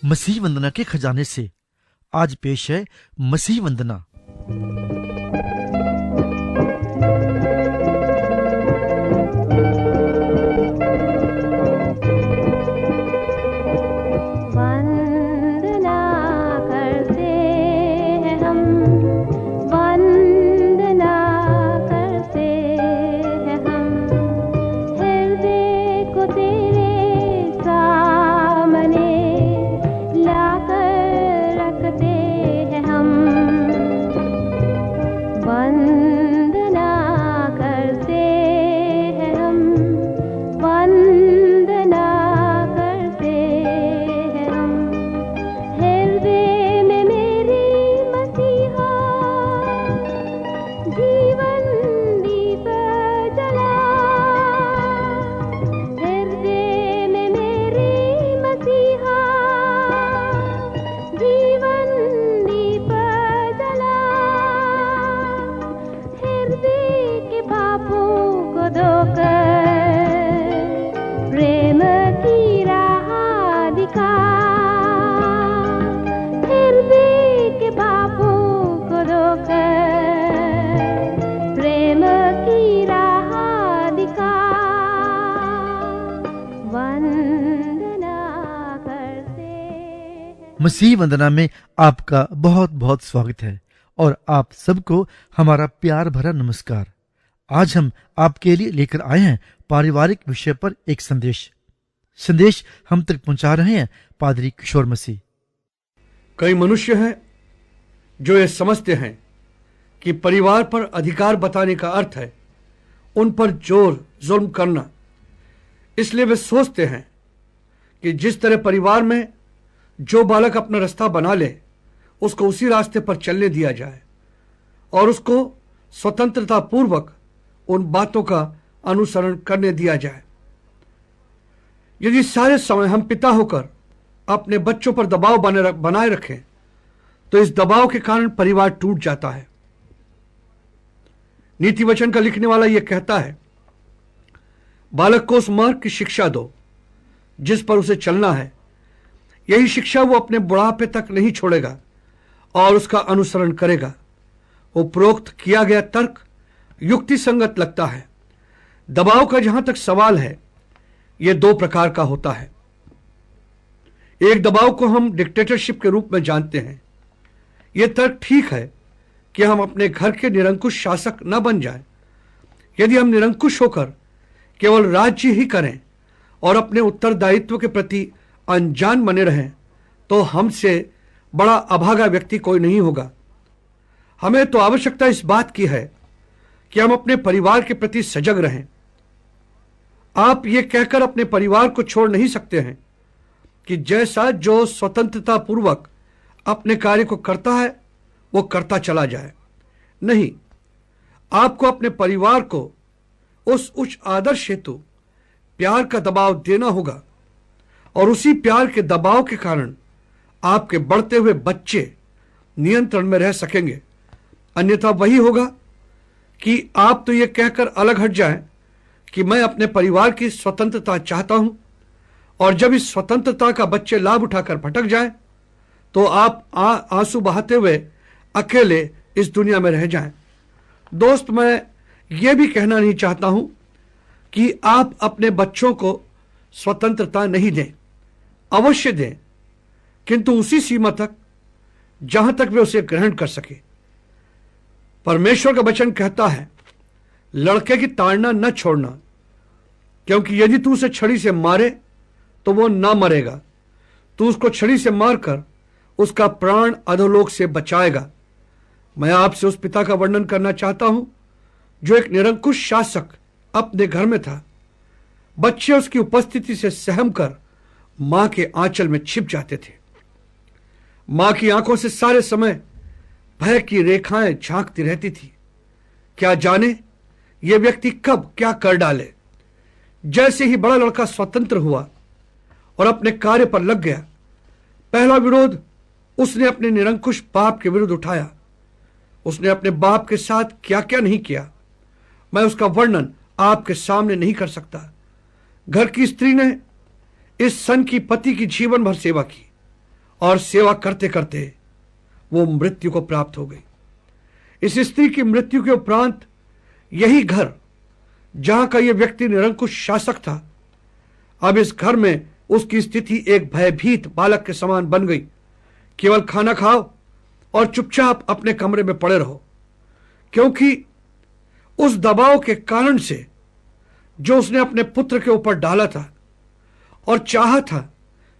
मसीह वंदना के खजाने से आज पेश है मसीह वंदना। मसीह वंदना में आपका बहुत बहुत स्वागत है और आप सबको हमारा प्यार भरा नमस्कार। आज हम आपके लिए लेकर आए हैं पारिवारिक विषय पर एक संदेश हम तक पहुंचा रहे हैं पादरी किशोर मसीह। कई मनुष्य हैं जो ये समझते हैं कि परिवार पर अधिकार बताने का अर्थ है उन पर जोर जुल्म करना। इसलिए वे सोचते हैं कि जिस तरह परिवार में जो बालक अपना रास्ता बना ले उसको उसी रास्ते पर चलने दिया जाए और उसको स्वतंत्रता पूर्वक उन बातों का अनुसरण करने दिया जाए। यदि सारे समय हम पिता होकर अपने बच्चों पर दबाव बनाए रखें तो इस दबाव के कारण परिवार टूट जाता है। नीति वचन का लिखने वाला यह कहता है, बालक को उस मार्ग की शिक्षा दो जिस पर उसे चलना है, यही शिक्षा वो अपने बुढ़ापे तक नहीं छोड़ेगा और उसका अनुसरण करेगा। उपरोक्त किया गया तर्क युक्ति संगत लगता है। दबाव का जहां तक सवाल है यह दो प्रकार का होता है। एक दबाव को हम डिक्टेटरशिप के रूप में जानते हैं। यह तर्क ठीक है कि हम अपने घर के निरंकुश शासक न बन जाएं। यदि हम निरंकुश होकर केवल राज्य ही करें और अपने उत्तरदायित्व के प्रति अनजान बने रहें तो हमसे बड़ा अभागा व्यक्ति कोई नहीं होगा। हमें तो आवश्यकता इस बात की है कि हम अपने परिवार के प्रति सजग रहें। आप ये कहकर अपने परिवार को छोड़ नहीं सकते हैं कि जैसा जो स्वतंत्रता पूर्वक अपने कार्य को करता है वो करता चला जाए। नहीं, आपको अपने परिवार को उस उच्च आदर्श हेतु प्यार का दबाव देना होगा और उसी प्यार के दबाव के कारण आपके बढ़ते हुए बच्चे नियंत्रण में रह सकेंगे। अन्यथा वही होगा कि आप तो यह कहकर अलग हट जाएं कि मैं अपने परिवार की स्वतंत्रता चाहता हूं और जब इस स्वतंत्रता का बच्चे लाभ उठाकर भटक जाएं तो आप आंसू बहाते हुए अकेले इस दुनिया में रह जाएं। दोस्त, मैं यह भी कहना नहीं चाहता हूं कि आप अपने बच्चों को स्वतंत्रता नहीं दें। अवश्य दें, किंतु उसी सीमा तक जहां तक वे उसे ग्रहण कर सके। परमेश्वर का वचन कहता है, लड़के की ताड़ना न छोड़ना, क्योंकि यदि तू उसे छड़ी से मारे तो वो ना मरेगा, तू उसको छड़ी से मारकर उसका प्राण अधोलोक से बचाएगा। मैं आपसे उस पिता का वर्णन करना चाहता हूं जो एक निरंकुश शासक अपने घर में था। बच्चे उसकी उपस्थिति से सहम कर मां के आंचल में छिप जाते थे। मां की आंखों से सारे समय भय की रेखाएं झांकती रहती थी। क्या जाने यह व्यक्ति कब क्या कर डाले। जैसे ही बड़ा लड़का स्वतंत्र हुआ और अपने कार्य पर लग गया, पहला विरोध उसने अपने निरंकुश बाप के विरुद्ध उठाया। उसने अपने बाप के साथ क्या क्या नहीं किया, मैं उसका वर्णन आपके सामने नहीं कर सकता। घर की स्त्री ने इस सन की पति की जीवन भर सेवा की और सेवा करते करते वो मृत्यु को प्राप्त हो गई। इस स्त्री की मृत्यु के उपरांत यही घर जहां का यह व्यक्ति निरंकुश शासक था, अब इस घर में उसकी स्थिति एक भयभीत बालक के समान बन गई। केवल खाना खाओ और चुपचाप अपने कमरे में पड़े रहो, क्योंकि उस दबाव के कारण से जो उसने अपने पुत्र के ऊपर डाला था और चाहा था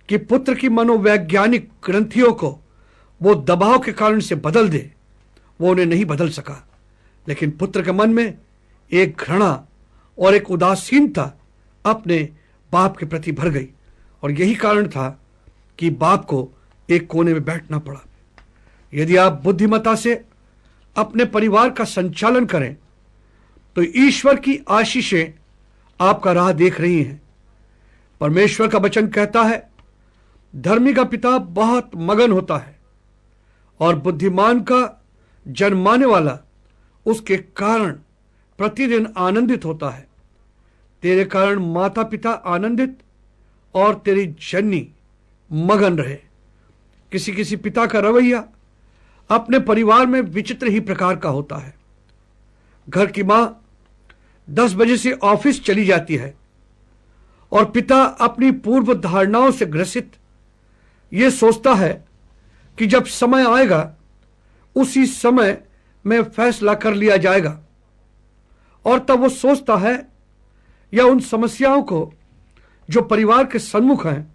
कि पुत्र की मनोवैज्ञानिक ग्रंथियों को वो दबाव के कारण से बदल दे, वो उन्हें नहीं बदल सका। लेकिन पुत्र के मन में एक घृणा और एक उदासीनता अपने बाप के प्रति भर गई, और यही कारण था कि बाप को एक कोने में बैठना पड़ा। यदि आप बुद्धिमत्ता से अपने परिवार का संचालन करें तो ईश्वर की आशीषें आपका राह देख रही हैं। परमेश्वर का वचन कहता है, धर्मी का पिता बहुत मगन होता है और बुद्धिमान का जन्माने वाला उसके कारण प्रतिदिन आनंदित होता है। तेरे कारण माता पिता आनंदित और तेरी जननी मगन रहे। किसी किसी पिता का रवैया अपने परिवार में विचित्र ही प्रकार का होता है। घर की मां 10 बजे से ऑफिस चली जाती है और पिता अपनी पूर्व धारणाओं से ग्रसित यह सोचता है कि जब समय आएगा उसी समय में फैसला कर लिया जाएगा, और तब वो सोचता है या उन समस्याओं को जो परिवार के सम्मुख हैं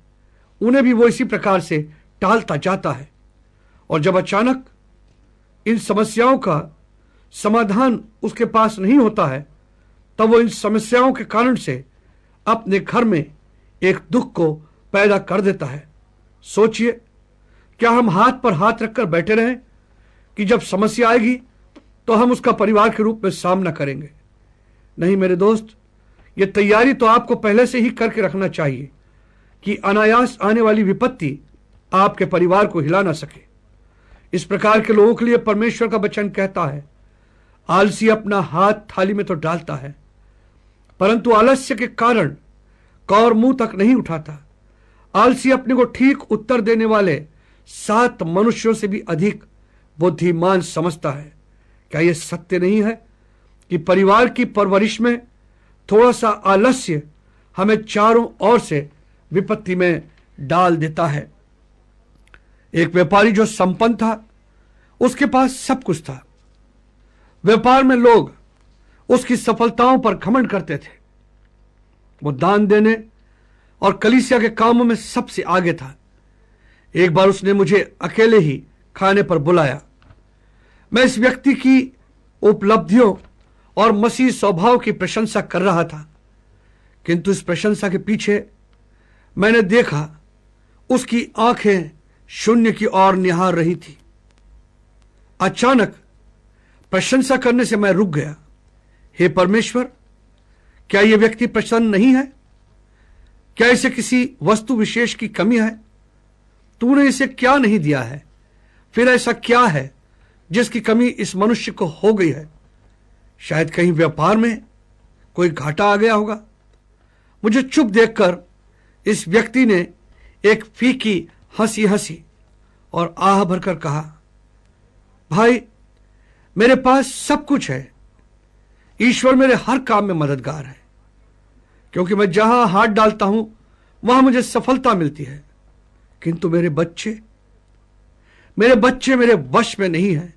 उन्हें भी वो इसी प्रकार से टालता जाता है। और जब अचानक इन समस्याओं का समाधान उसके पास नहीं होता है, तब वो इन समस्याओं के कारण से अपने घर में एक दुख को पैदा कर देता है। सोचिए, क्या हम हाथ पर हाथ रखकर बैठे रहें कि जब समस्या आएगी तो हम उसका परिवार के रूप में सामना करेंगे? नहीं मेरे दोस्त, ये तैयारी तो आपको पहले से ही करके रखना चाहिए कि अनायास आने वाली विपत्ति आपके परिवार को हिला ना सके। इस प्रकार के लोगों के लिए परमेश्वर का वचन कहता है, आलसी अपना हाथ थाली में तो डालता है, परंतु आलस्य के कारण कौर मुंह तक नहीं उठाता। आलसी अपने को ठीक उत्तर देने वाले 7 मनुष्यों से भी अधिक बुद्धिमान समझता है। क्या यह सत्य नहीं है कि परिवार की परवरिश में थोड़ा सा आलस्य हमें चारों ओर से विपत्ति में डाल देता है? एक व्यापारी जो संपन्न था, उसके पास सब कुछ था। व्यापार में लोग उसकी सफलताओं पर घमंड करते थे। वो दान देने और कलीसिया के कामों में सबसे आगे था। एक बार उसने मुझे अकेले ही खाने पर बुलाया। मैं इस व्यक्ति की उपलब्धियों और मसीह स्वभाव की प्रशंसा कर रहा था, किंतु इस प्रशंसा के पीछे मैंने देखा उसकी आंखें शून्य की ओर निहार रही थी। अचानक प्रशंसा करने से मैं रुक गया। हे परमेश्वर, क्या यह व्यक्ति प्रसन्न नहीं है? क्या इसे किसी वस्तु विशेष की कमी है? तूने इसे क्या नहीं दिया है? फिर ऐसा क्या है जिसकी कमी इस मनुष्य को हो गई है? शायद कहीं व्यापार में कोई घाटा आ गया होगा। मुझे चुप देखकर इस व्यक्ति ने एक फीकी हंसी हंसी और आह भरकर कहा, भाई, मेरे पास सब कुछ है। ईश्वर मेरे हर काम में मददगार है, क्योंकि मैं जहां हाथ डालता हूं वहां मुझे सफलता मिलती है। किंतु मेरे बच्चे मेरे वश में नहीं है।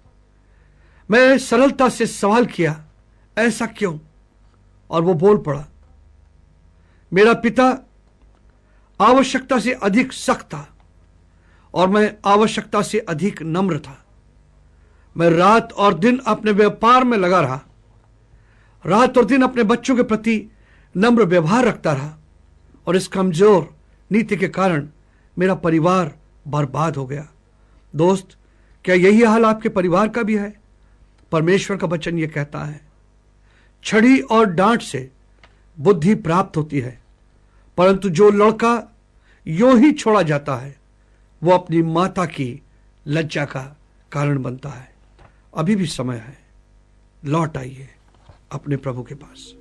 मैं सरलता से सवाल किया, ऐसा क्यों? और वो बोल पड़ा, मेरा पिता आवश्यकता से अधिक सख्त था और मैं आवश्यकता से अधिक नम्र था। मैं रात और दिन अपने व्यापार में लगा रहा, रात और दिन अपने बच्चों के प्रति नम्र व्यवहार रखता रहा, और इस कमजोर नीति के कारण मेरा परिवार बर्बाद हो गया। दोस्त, क्या यही हाल आपके परिवार का भी है? परमेश्वर का वचन यह कहता है, छड़ी और डांट से बुद्धि प्राप्त होती है, परंतु जो लड़का यूं ही छोड़ा जाता है वो अपनी माता की लज्जा का कारण बनता है। अभी भी समय है, लौट आइए अपने प्रभु के पास।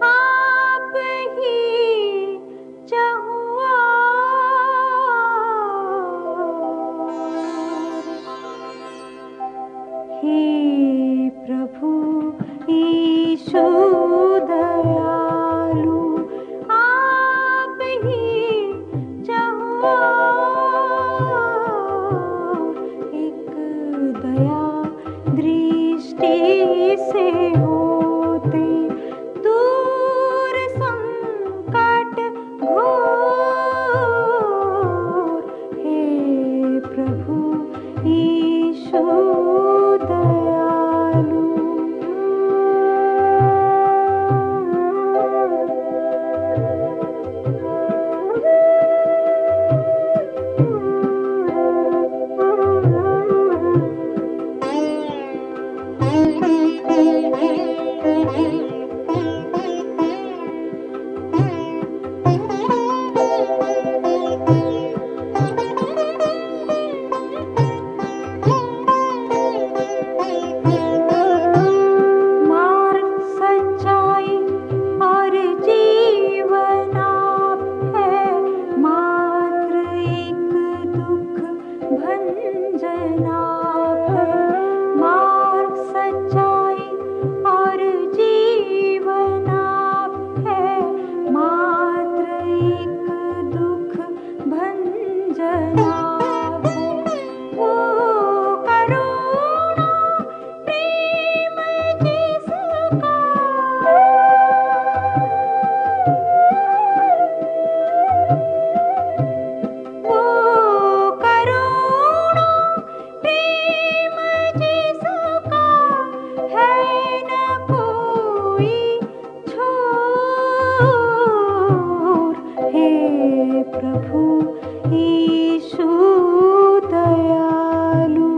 आप ही चहुआ हे प्रभु यीशु दयालु आप ही चहुआ एक दया दृष्टि से होते दूर संकट घोर हे प्रभु यीशु दयालु मार्ग सच्चाई और जीवन आप है मात्र एक दुख भंजन आप है मार्ग सच्चाई और जीवन आप है मात्र एक दुख भंजन आप है वो करुणा प्रेम जिसका वो करुणा प्रेम जिसका है न कोई छोर हे प्रभु यीशु दयालु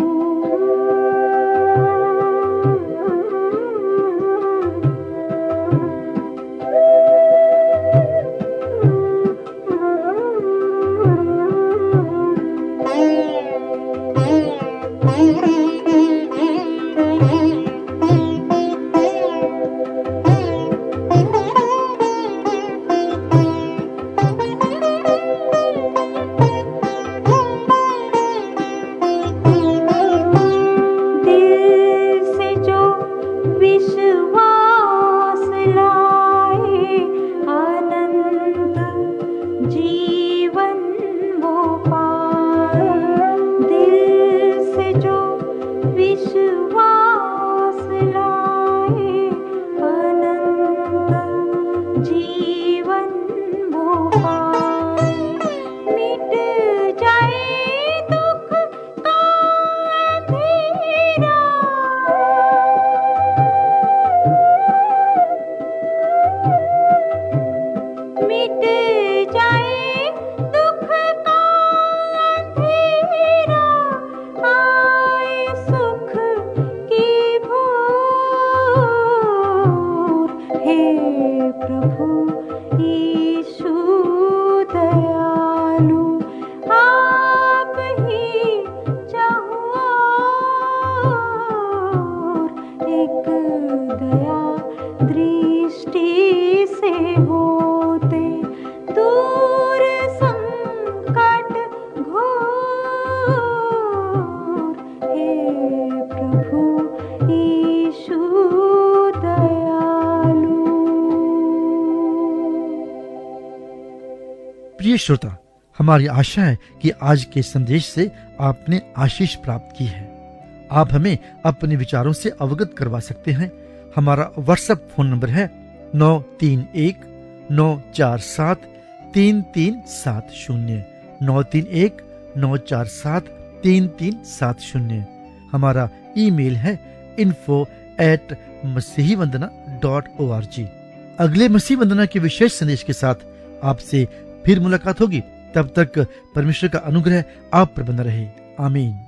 दिल से जो विश्वास लाए अनंत जीवन वो पाए दिल से जो विश्वास लाए अनंत जीवन वो पाए मिट जाए दुख का अंधेरा मिट जाए दुख का अंधेरा आए सुख की भोर हे प्रभु यीशु दयालु आप ही चहुआ एक दया दृष्टि से होते दूर संकट घोर हे प्रभु यीशु दयालु। प्रिय श्रोता, हमारी आशा है कि आज के संदेश से आपने आशीष प्राप्त की है। आप हमें अपने विचारों से अवगत करवा सकते हैं। हमारा व्हाट्सएप फोन नंबर है 9319473370 9319473370। हमारा ईमेल है info@masihivandana.org। अगले मसीह वंदना के विशेष संदेश के साथ आपसे फिर मुलाकात होगी। तब तक परमेश्वर का अनुग्रह आप पर बना रहे। आमीन।